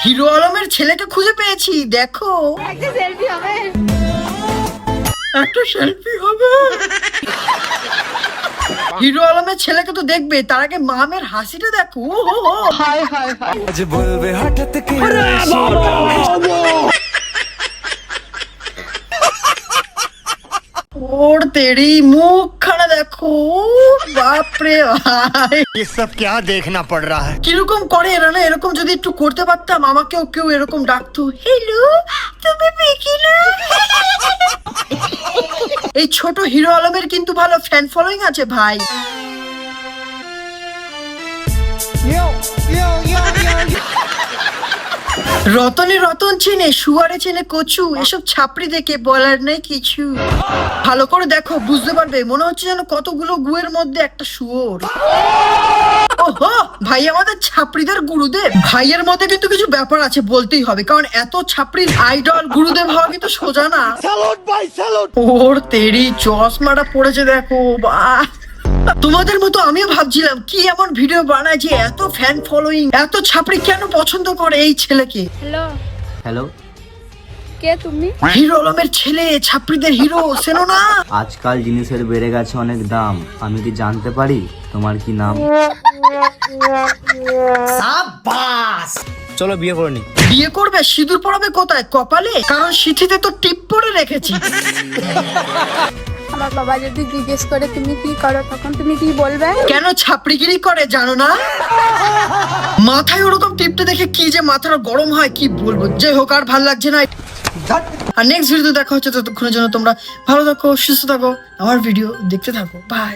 Hero আলমের ছেলেকে খুঁজে পেয়েছি, দেখো একটা সেলফি হবে। হিরো আলমের ছেলেকে তো দেখবে, তার আগে মামের হাসিটা দেখো। হায় হায় হায়, বলবে হঠাৎ কি ওর তেরি মুখখানা দেখো, বাপরে ভাই ये सब क्या देखना पड़ रहा है। কিরকম করে এরা না, এরকম যদি একটু করতে পারতাম, আমাকেও কেউ এরকম ডাকতো, হ্যালো তুমি বিকি না। এই ছোট হিরো আলমের কিন্তু ভালো ফ্যান ফলোইং আছে ভাই। রতনে রতন চেনে, শুয়ারে চেনে কচু, এসব ছাপড়ি দেখে বলার নেই কিছু। ভালো করে দেখো বুঝতে পারবে, মনে হচ্ছে যেন কতগুলো গুয়ের মধ্যে একটা শুয়োর। ওহো ভাই আমাদের ছাপড়িদের গুরুদেব। ভাইয়ের মধ্যে কিন্তু কিছু ব্যাপার আছে বলতেই হবে, কারণ এত ছাপড়ির আইডল গুরুদেব হওয়া কিন্তু সোজা না। ওর তেরি চশমাটা পড়েছে দেখো, বাহ। তোমাদের মতো আমিও ভাবছিলাম কি এমন ভিডিও বানায় যে এত ফ্যান ফলোইং, এত ছাপড়ি কেন পছন্দ করে এই ছেলেকে। হ্যালো হ্যালো, কে তুমি? হিরো আলমের ছেলে, ছাপড়িদের হিরো, চেনো না? আজকাল জিনিসের বেড়ে গেছে অনেক দাম, আমি কি জানতে পারি তোমার কি নাম? সাবাস, चलो बिये করে নি। বিয়ে করবে? সিঁদুর পরাবে কোথায়? কপালে? কারণ সিঁথিতে তো টিপ পরে রেখেছি। আমার বাবা যদি জিজ্ঞেস করে তুমি কি করো, তখন তুমি কি বলবে? কেন ছাপড়িগিরি করে জানো না? মাথায় ওরকম টিপতে দেখে কি যে মাথাটা গরম হয় কি বলবো। যে হোক, আর ভাল লাগছে না। আর নেক্সট ভিডিও দেখা হচ্ছে, ততক্ষণের জন্য তোমরা ভালো থাকো, সুস্থ থাকো, আমার ভিডিও দেখতে থাকো, বাই।